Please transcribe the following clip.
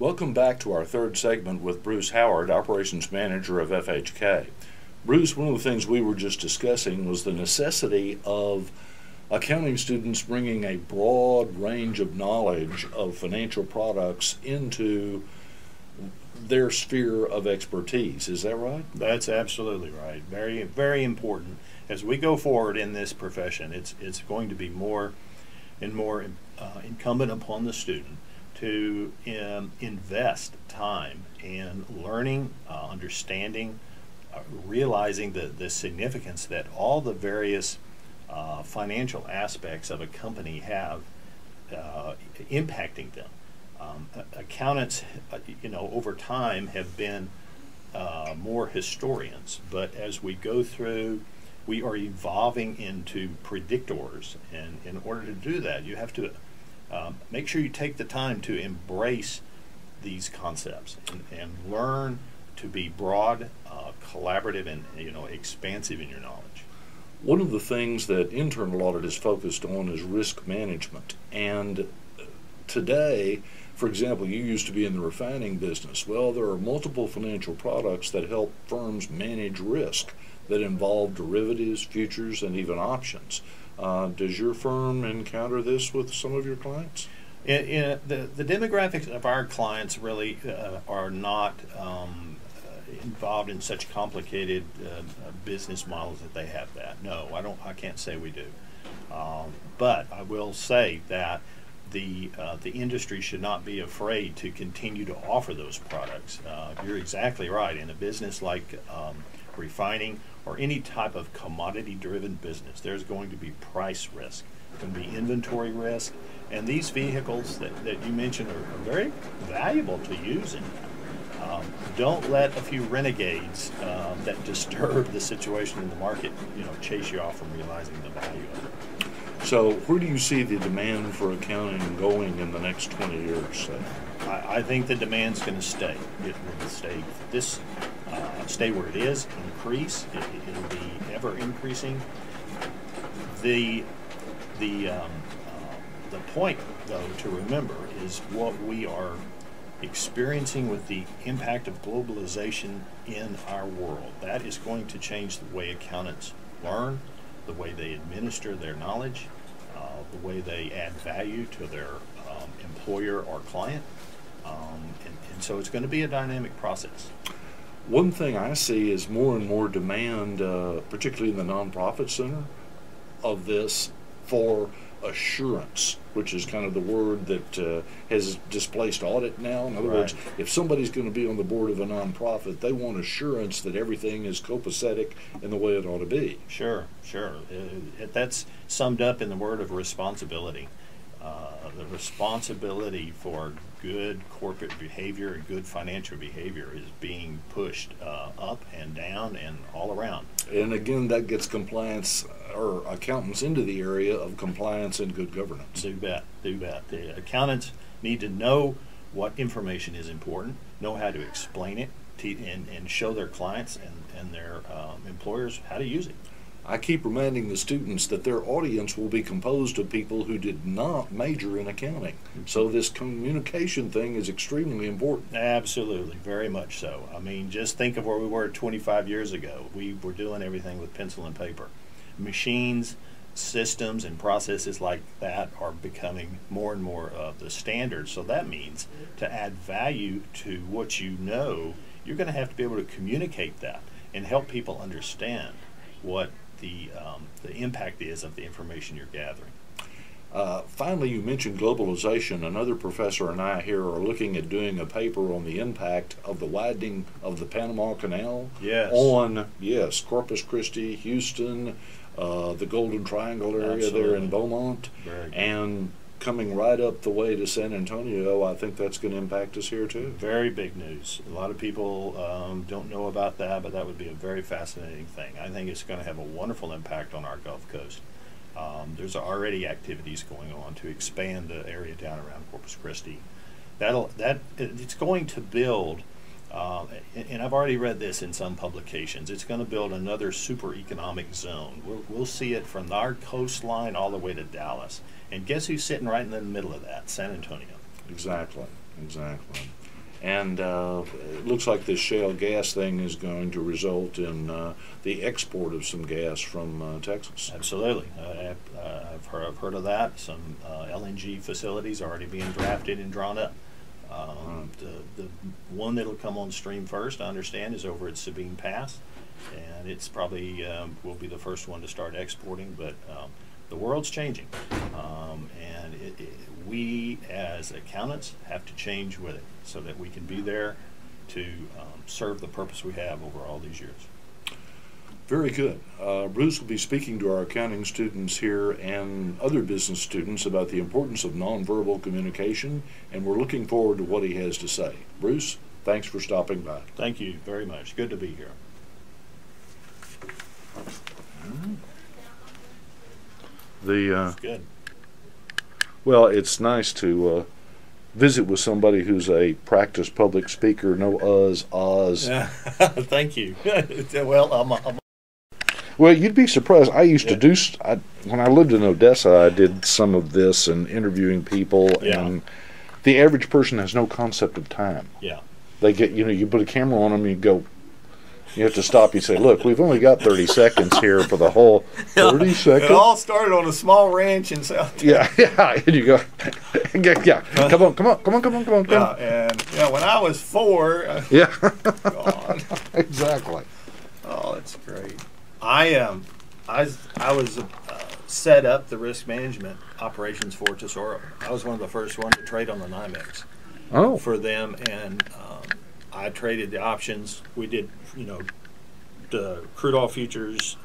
Welcome back to our third segment with Bruce Howard, Operations Manager of FHK. Bruce, one of the things we were just discussing was the necessity of accounting students bringing a broad range of knowledge of financial products into their sphere of expertise. Is that right? That's absolutely right. Very, very important. As we go forward in this profession, it's going to be more and more incumbent upon the student to invest time in learning, understanding, realizing the significance that all the various financial aspects of a company have impacting them. Accountants, over time have been more historians, but as we go through, we are evolving into predictors, and in order to do that, you have to make sure you take the time to embrace these concepts and learn to be broad, collaborative, and expansive in your knowledge. One of the things that internal audit is focused on is risk management. And today, for example, you used to be in the refining business. Well, there are multiple financial products that help firms manage risk that involve derivatives, futures, and even options. Does your firm encounter this with some of your clients? The demographics of our clients really are not involved in such complicated business models that they have that. No, I can't say we do. But I will say that the industry should not be afraid to continue to offer those products. You're exactly right. In a business like refining or any type of commodity-driven business, there's going to be price risk, there's going to be inventory risk, and these vehicles that you mentioned are very valuable to use in that. Don't let a few renegades that disturb the situation in the market, chase you off from realizing the value of it. So where do you see the demand for accounting going in the next 20 years, say? I think the demand's going to stay. It will stay where it is, increase. It'll be ever increasing. The point, though, to remember is what we are experiencing with the impact of globalization in our world. That is going to change the way accountants learn, the way they administer their knowledge, the way they add value to their employer or client. And so it's going to be a dynamic process. One thing I see is more and more demand, particularly in the nonprofit center, of this for assurance, which is kind of the word that has displaced audit now. In other words, if somebody's going to be on the board of a nonprofit, they want assurance that everything is copacetic in the way it ought to be. Sure. That's summed up in the word of responsibility. The responsibility for good corporate behavior and good financial behavior is being pushed up and down and all around. And again, that gets compliance or accountants into the area of compliance and good governance. Do bet. The accountants need to know what information is important, know how to explain it, and show their clients and their employers how to use it. I keep reminding the students that their audience will be composed of people who did not major in accounting. So this communication thing is extremely important. Absolutely, very much so. I mean, just think of where we were 25 years ago. We were doing everything with pencil and paper. Machines, systems, and processes like that are becoming more and more of the standard. So that means to add value to what you know, you're going to have to be able to communicate that and help people understand what the impact is of the information you're gathering. Finally, you mentioned globalization. Another professor and I here are looking at doing a paper on the impact of the widening of the Panama Canal on, Corpus Christi, Houston, the Golden Triangle area there in Beaumont, and coming right up the way to San Antonio. I think that's going to impact us here too. Very big news. A lot of people don't know about that, but that would be a very fascinating thing. I think it's going to have a wonderful impact on our Gulf Coast. There's already activities going on to expand the area down around Corpus Christi. It's going to build, and I've already read this in some publications, it's going to build another super economic zone. We'll see it from our coastline all the way to Dallas. And guess who's sitting right in the middle of that? San Antonio. Exactly. And it looks like this shale gas thing is going to result in the export of some gas from Texas. Absolutely. I've heard of that. Some LNG facilities are already being drafted and drawn up. The one that'll come on stream first, I understand, is over at Sabine Pass, and it's probably will be the first one to start exporting. But the world's changing, and we as accountants have to change with it so that we can be there to serve the purpose we have over all these years. Very good. Bruce will be speaking to our accounting students here and other business students about the importance of nonverbal communication, and we're looking forward to what he has to say. Bruce, thanks for stopping by. Thank you very much. Good to be here. That's good. Well, it's nice to visit with somebody who's a practiced public speaker. No Oz. Thank you. Well, Well, you'd be surprised. I used to do, when I lived in Odessa, I did some of this and interviewing people, and the average person has no concept of time. Yeah. They get, you put a camera on them, and you go, you have to stop. You say, look, we've only got 30 seconds here for the whole 30 seconds. It all started on a small ranch in South Texas. Yeah, and you go, yeah, come on. And when I was 4, God. Exactly. Oh, that's great. I was set up the risk management operations for Tesoro. I was one of the first ones to trade on the NYMEX for them, and I traded the options. We did, the crude oil futures,